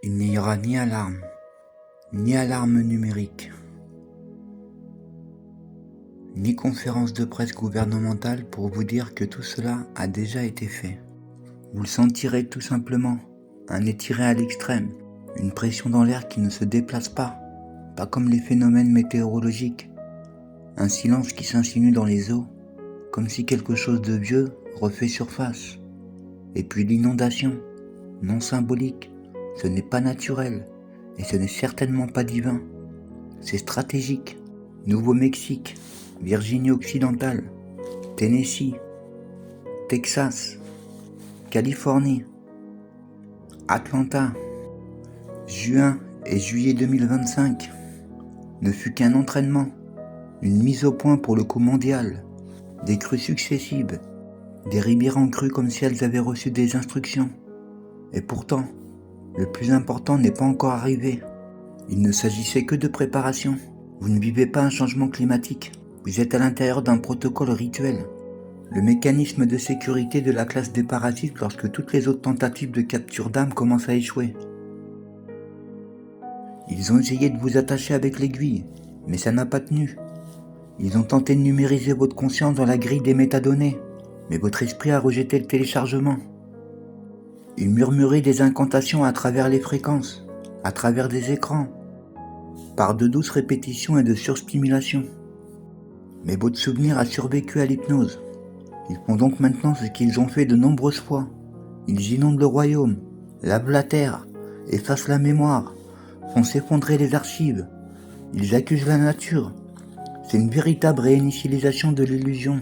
Il n'y aura ni alarme numérique, ni conférence de presse gouvernementale pour vous dire que tout cela a déjà été fait. Vous le sentirez tout simplement, un étiré à l'extrême, une pression dans l'air qui ne se déplace pas comme les phénomènes météorologiques, un silence qui s'insinue dans les eaux, comme si quelque chose de vieux refait surface. Et puis l'inondation, non symbolique, ce n'est pas naturel, et ce n'est certainement pas divin. C'est stratégique. Nouveau-Mexique, Virginie occidentale, Tennessee, Texas, Californie, Atlanta, juin et juillet 2025 ne fut qu'un entraînement, une mise au point pour le coup mondial, des crues successives, des rivières en crue comme si elles avaient reçu des instructions. Et pourtant, le plus important n'est pas encore arrivé. Il ne s'agissait que de préparation. Vous ne vivez pas un changement climatique. Vous êtes à l'intérieur d'un protocole rituel. Le mécanisme de sécurité de la classe des parasites lorsque toutes les autres tentatives de capture d'âme commencent à échouer. Ils ont essayé de vous attacher avec l'aiguille, mais ça n'a pas tenu. Ils ont tenté de numériser votre conscience dans la grille des métadonnées, mais votre esprit a rejeté le téléchargement. Ils murmuraient des incantations à travers les fréquences, à travers des écrans, par de douces répétitions et de surstimulation. Mais votre souvenir a survécu à l'hypnose. Ils font donc maintenant ce qu'ils ont fait de nombreuses fois. Ils inondent le royaume, lavent la terre, effacent la mémoire, font s'effondrer les archives. Ils accusent la nature. C'est une véritable réinitialisation de l'illusion.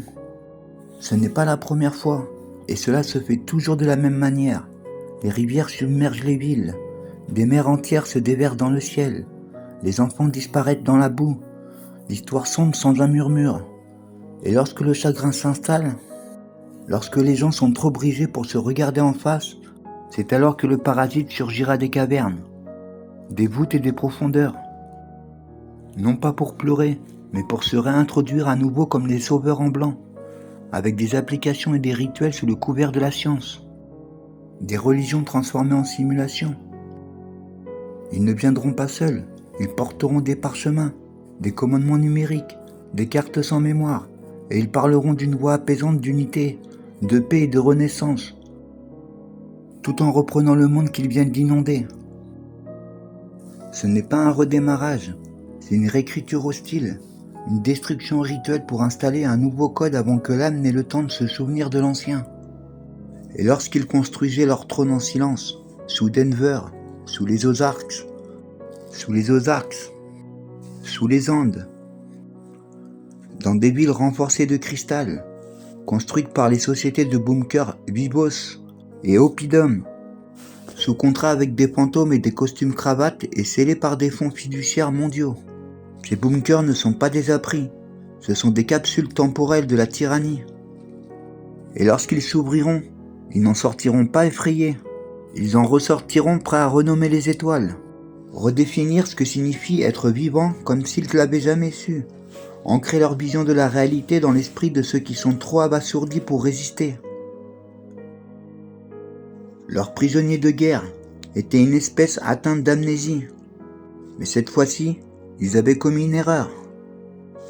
Ce n'est pas la première fois, et cela se fait toujours de la même manière. Les rivières submergent les villes, des mers entières se déversent dans le ciel, les enfants disparaissent dans la boue, l'histoire sombre sans un murmure. Et lorsque le chagrin s'installe, lorsque les gens sont trop brisés pour se regarder en face, c'est alors que le parasite surgira des cavernes, des voûtes et des profondeurs. Non pas pour pleurer, mais pour se réintroduire à nouveau comme les sauveurs en blanc, avec des applications et des rituels sous le couvert de la science, des religions transformées en simulations. Ils ne viendront pas seuls, ils porteront des parchemins, des commandements numériques, des cartes sans mémoire, et ils parleront d'une voix apaisante d'unité, de paix et de renaissance, tout en reprenant le monde qu'ils viennent d'inonder. Ce n'est pas un redémarrage, c'est une réécriture hostile, une destruction rituelle pour installer un nouveau code avant que l'âme n'ait le temps de se souvenir de l'ancien. Et lorsqu'ils construisaient leur trône en silence, sous Denver, sous les Ozarks, sous les Andes, dans des villes renforcées de cristal, construites par les sociétés de bunkers Vivos et Oppidum, sous contrat avec des fantômes et des costumes cravates et scellés par des fonds fiduciaires mondiaux. Ces bunkers ne sont pas des abris, ce sont des capsules temporelles de la tyrannie. Et lorsqu'ils s'ouvriront, ils n'en sortiront pas effrayés. Ils en ressortiront prêts à renommer les étoiles, redéfinir ce que signifie être vivant comme s'ils ne l'avaient jamais su, ancrer leur vision de la réalité dans l'esprit de ceux qui sont trop abasourdis pour résister. Leurs prisonniers de guerre étaient une espèce atteinte d'amnésie. Mais cette fois-ci, ils avaient commis une erreur.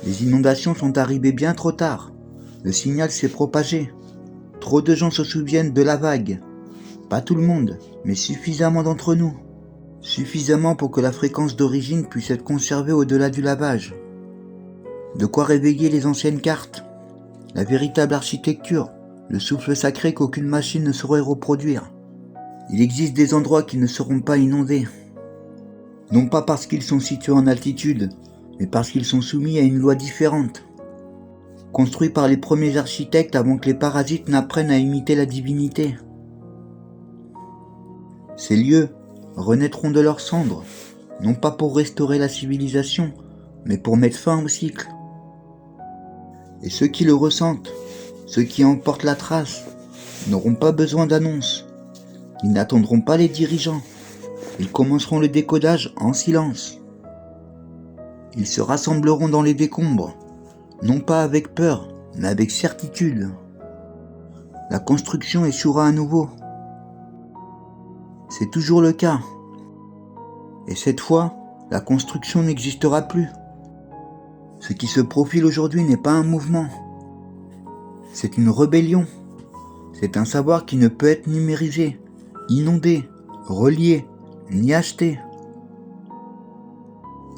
Les inondations sont arrivées bien trop tard. Le signal s'est propagé. Trop de gens se souviennent de la vague. Pas tout le monde, mais suffisamment d'entre nous. Suffisamment pour que la fréquence d'origine puisse être conservée au-delà du lavage. De quoi réveiller les anciennes cartes, la véritable architecture, le souffle sacré qu'aucune machine ne saurait reproduire. Il existe des endroits qui ne seront pas inondés. Non pas parce qu'ils sont situés en altitude, mais parce qu'ils sont soumis à une loi différente. Construits par les premiers architectes avant que les parasites n'apprennent à imiter la divinité. Ces lieux renaîtront de leurs cendres, non pas pour restaurer la civilisation, mais pour mettre fin au cycle. Et ceux qui le ressentent, ceux qui en portent la trace, n'auront pas besoin d'annonces. Ils n'attendront pas les dirigeants. Ils commenceront le décodage en silence. Ils se rassembleront dans les décombres, non pas avec peur, mais avec certitude. La construction échouera à nouveau. C'est toujours le cas. Et cette fois, la construction n'existera plus. Ce qui se profile aujourd'hui n'est pas un mouvement. C'est une rébellion. C'est un savoir qui ne peut être numérisé, inondé, relié, ni acheté.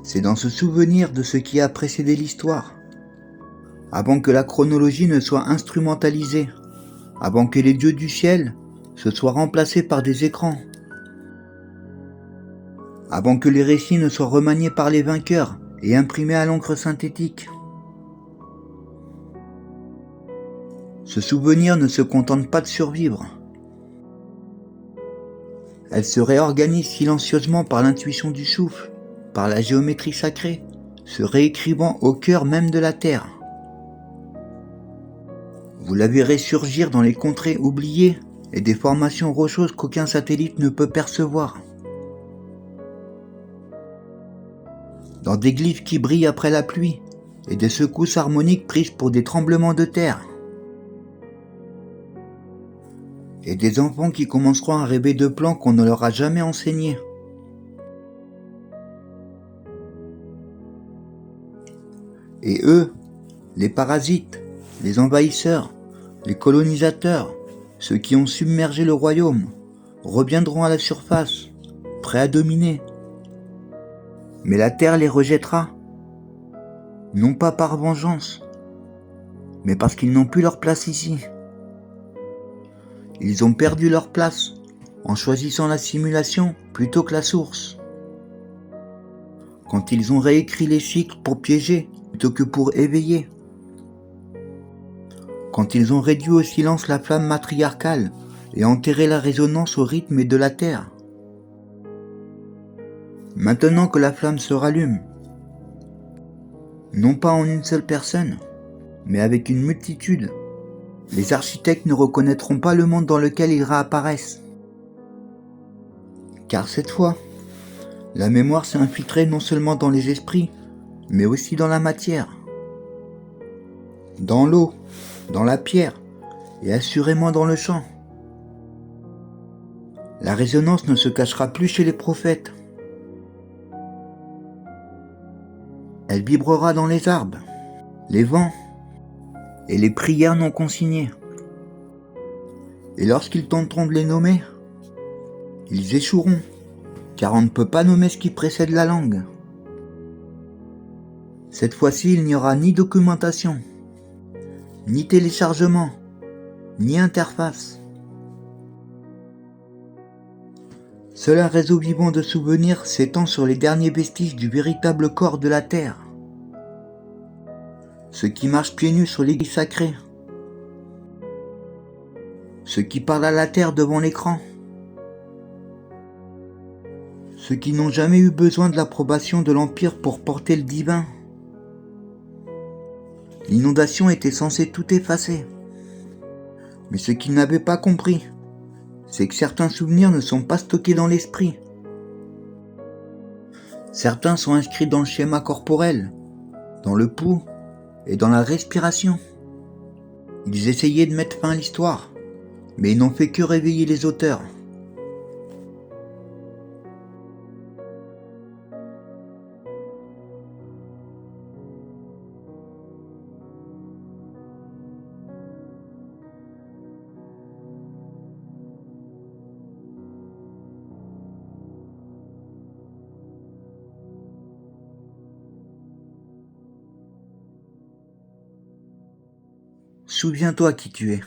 C'est dans ce souvenir de ce qui a précédé l'histoire, avant que la chronologie ne soit instrumentalisée, avant que les dieux du ciel se soient remplacés par des écrans, avant que les récits ne soient remaniés par les vainqueurs et imprimés à l'encre synthétique. Ce souvenir ne se contente pas de survivre. Elle se réorganise silencieusement par l'intuition du souffle, par la géométrie sacrée, se réécrivant au cœur même de la terre. Vous la verrez surgir dans les contrées oubliées et des formations rocheuses qu'aucun satellite ne peut percevoir. Dans des glyphes qui brillent après la pluie et des secousses harmoniques prises pour des tremblements de terre. Et des enfants qui commenceront à rêver de plans qu'on ne leur a jamais enseignés. Et eux, les parasites, les envahisseurs, les colonisateurs, ceux qui ont submergé le royaume, reviendront à la surface, prêts à dominer. Mais la terre les rejettera, non pas par vengeance, mais parce qu'ils n'ont plus leur place ici. Ils ont perdu leur place en choisissant la simulation plutôt que la source. Quand ils ont réécrit les cycles pour piéger plutôt que pour éveiller. Quand ils ont réduit au silence la flamme matriarcale et enterré la résonance au rythme de la terre. Maintenant que la flamme se rallume, non pas en une seule personne, mais avec une multitude, les architectes ne reconnaîtront pas le monde dans lequel ils réapparaissent. Car cette fois, la mémoire s'est infiltrée non seulement dans les esprits, mais aussi dans la matière, dans l'eau, dans la pierre et assurément dans le champ. La résonance ne se cachera plus chez les prophètes. Elle vibrera dans les arbres, les vents et les prières non consignées. Et lorsqu'ils tenteront de les nommer, ils échoueront, car on ne peut pas nommer ce qui précède la langue. Cette fois-ci, il n'y aura ni documentation, ni téléchargement, ni interface. Seul un réseau vivant de souvenirs s'étend sur les derniers vestiges du véritable corps de la Terre. Ceux qui marchent pieds nus sur l'église sacrée. Ceux qui parlent à la Terre devant l'écran. Ceux qui n'ont jamais eu besoin de l'approbation de l'Empire pour porter le divin. L'inondation était censée tout effacer. Mais ce qu'ils n'avaient pas compris, c'est que certains souvenirs ne sont pas stockés dans l'esprit. Certains sont inscrits dans le schéma corporel, dans le pouls et dans la respiration. Ils essayaient de mettre fin à l'histoire, mais ils n'ont fait que réveiller les auteurs. Souviens-toi qui tu es.